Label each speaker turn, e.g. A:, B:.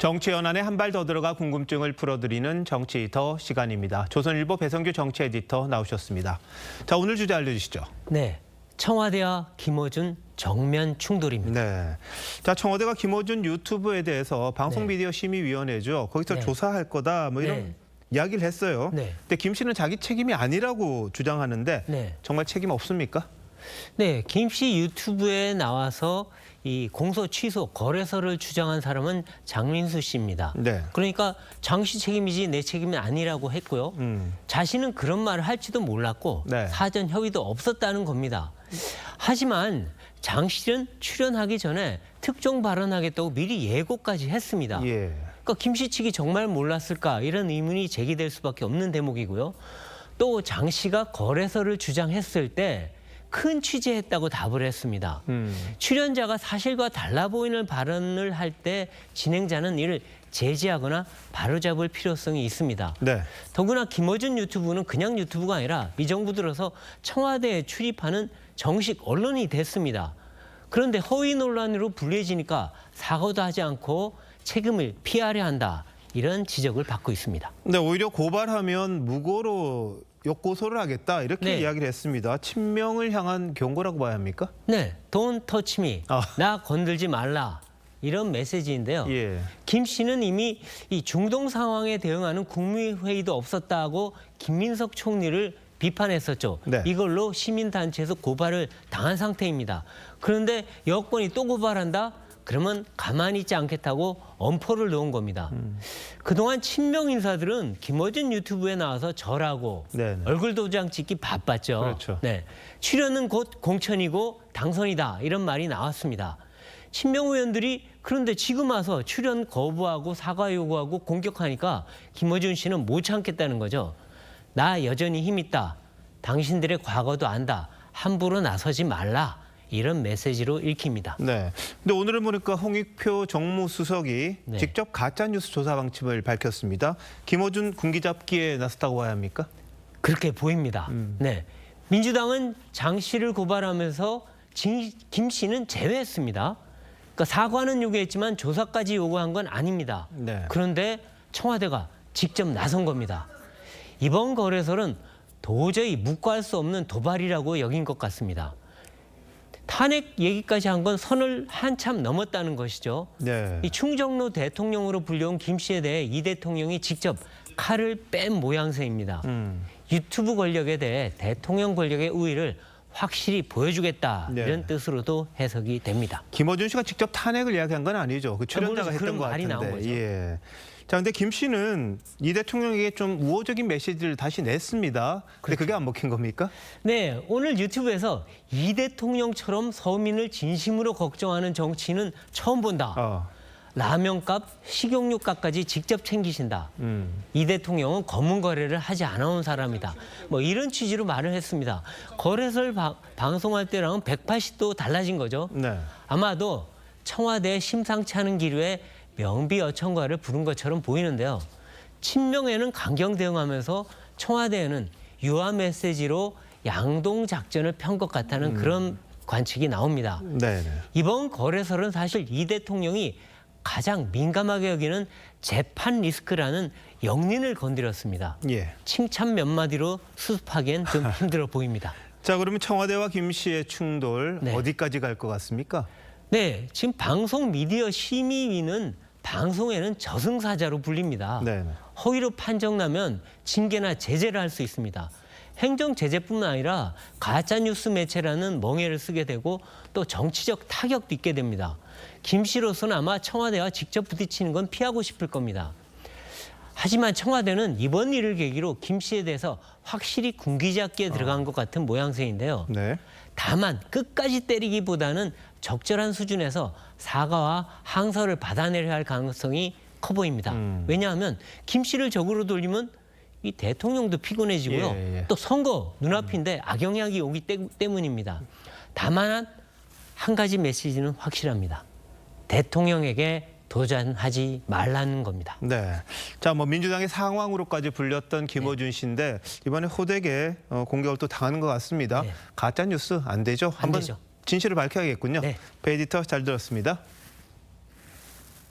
A: 정치 연안에 한 발 더 들어가 궁금증을 풀어드리는 정치 더 시간입니다. 조선일보 배성규 정치 에디터 나오셨습니다. 자, 오늘 주제 알려주시죠.
B: 네, 청와대와 김어준 정면 충돌입니다.
A: 네. 자, 청와대가 김어준 유튜브에 대해서 방송미디어심의위원회죠. 거기서
B: 네.
A: 조사할 거다 뭐 이런
B: 네.
A: 이야기를 했어요.
B: 네.
A: 근데 김 씨는 자기 책임이 아니라고 주장하는데
B: 네.
A: 정말 책임 없습니까?
B: 네, 김 씨 유튜브에 나와서 이 공소 취소 거래서를 주장한 사람은 장민수 씨입니다.
A: 네.
B: 그러니까 장 씨 책임이지 내 책임이 아니라고 했고요. 자신은 그런 말을 할지도 몰랐고
A: 네.
B: 사전 협의도 없었다는 겁니다. 하지만 장 씨는 출연하기 전에 특종 발언하겠다고 미리 예고까지 했습니다.
A: 예.
B: 그러니까 김 씨 측이 정말 몰랐을까 이런 의문이 제기될 수밖에 없는 대목이고요. 또 장 씨가 거래서를 주장했을 때 큰 취재했다고 답을 했습니다. 출연자가 사실과 달라 보이는 발언을 할 때 진행자는 이를 제지하거나 바로잡을 필요성이 있습니다.
A: 네.
B: 더구나 김어준 유튜브는 그냥 유튜브가 아니라 이 정부 들어서 청와대에 출입하는 정식 언론이 됐습니다. 그런데 허위 논란으로 불리해지니까 사과도 하지 않고 책임을 피하려 한다. 이런 지적을 받고 있습니다.
A: 근데 오히려 고발하면 무고로 욕고소를 하겠다 이렇게
B: 네.
A: 이야기를 했습니다. 친명을 향한 경고라고 봐야 합니까?
B: 네, Don't touch me.
A: 아.
B: 나 건들지 말라. 이런 메시지인데요.
A: 예.
B: 김 씨는 이미 이 중동 상황에 대응하는 국무회의도 없었다고 김민석 총리를 비판했었죠.
A: 네.
B: 이걸로 시민단체에서 고발을 당한 상태입니다. 그런데 여권이 또 고발한다? 그러면 가만히 있지 않겠다고 엄포를 놓은 겁니다. 그동안 친명 인사들은 김어준 유튜브에 나와서 절하고
A: 네네.
B: 얼굴 도장 찍기 바빴죠.
A: 그렇죠.
B: 네, 출연은 곧 공천이고 당선이다 이런 말이 나왔습니다. 친명 의원들이 그런데 지금 와서 출연 거부하고 사과 요구하고 공격하니까 김어준 씨는 못 참겠다는 거죠. 나 여전히 힘 있다. 당신들의 과거도 안다. 함부로 나서지 말라. 이런 메시지로 읽힙니다.
A: 네. 근데 오늘은 보니까 홍익표 정무수석이
B: 네.
A: 직접 가짜뉴스 조사 방침을 밝혔습니다. 김어준 군기잡기에 나섰다고 봐야 합니까?
B: 그렇게 보입니다. 네, 민주당은 장 씨를 고발하면서 김 씨는 제외했습니다. 그러니까 사과는 요구했지만 조사까지 요구한 건 아닙니다.
A: 네.
B: 그런데 청와대가 직접 나선 겁니다. 이번 거래설은 도저히 묵과할 수 없는 도발이라고 여긴 것 같습니다. 탄핵 얘기까지 한 건 선을 한참 넘었다는 것이죠.
A: 네.
B: 이 충정로 대통령으로 불려온 김 씨에 대해 이 대통령이 직접 칼을 뺀 모양새입니다. 유튜브 권력에 대해 대통령 권력의 우위를 확실히 보여주겠다
A: 네.
B: 이런 뜻으로도 해석이 됩니다.
A: 김어준 씨가 직접 탄핵을 이야기한 건 아니죠. 그 출연자가
B: 물론
A: 했던
B: 그런
A: 것
B: 말이
A: 같은데.
B: 나온 거죠.
A: 예. 자, 근데 김 씨는 이 대통령에게 좀 우호적인 메시지를 다시 냈습니다. 근데 그게 안 먹힌 겁니까?
B: 네, 오늘 유튜브에서 이 대통령처럼 서민을 진심으로 걱정하는 정치인은 처음 본다. 라면값, 식용유값까지 직접 챙기신다. 이 대통령은 검은 거래를 하지 않아온 사람이다. 뭐 이런 취지로 말을 했습니다. 거래설 방송할 때랑은 180도 달라진 거죠.
A: 네.
B: 아마도 청와대 심상치 않은 기류에 명비어천가를 부른 것처럼 보이는데요. 친명에는 강경 대응하면서 청와대에는 유화 메시지로 양동 작전을 편 것 같다는 그런 관측이 나옵니다.
A: 네.
B: 이번 거래설은 사실 이 대통령이 가장 민감하게 여기는 재판 리스크라는 영린을 건드렸습니다.
A: 예.
B: 칭찬 몇 마디로 수습하기엔 좀 힘들어 보입니다.
A: 자, 그러면 청와대와 김 씨의 충돌
B: 네.
A: 어디까지 갈 것 같습니까?
B: 네, 지금 방송미디어심의위는 방송에는 저승사자로 불립니다.
A: 네.
B: 허위로 판정나면 징계나 제재를 할 수 있습니다. 행정 제재뿐만 아니라 가짜뉴스 매체라는 멍해를 쓰게 되고 또 정치적 타격도 있게 됩니다. 김 씨로서는 아마 청와대와 직접 부딪히는 건 피하고 싶을 겁니다. 하지만 청와대는 이번 일을 계기로 김 씨에 대해서 확실히 군기잡기에 들어간 것 같은 모양새인데요.
A: 네.
B: 다만 끝까지 때리기보다는 적절한 수준에서 사과와 항서를 받아내려 할 가능성이 커 보입니다. 왜냐하면 김 씨를 적으로 돌리면 이 대통령도 피곤해지고요.
A: 예.
B: 또 선거 눈앞인데 악영향이 오기 때문입니다. 다만 한 가지 메시지는 확실합니다. 대통령에게 도전하지 말라는 겁니다.
A: 네. 자, 뭐 민주당의 상황으로까지 불렸던 김어준 씨인데 이번에 호되게 공격을 또 당하는 것 같습니다.
B: 네.
A: 가짜 뉴스 안 되죠? 한번
B: 되죠.
A: 진실을 밝혀야겠군요.
B: 네.
A: 배 에디터 잘 들었습니다.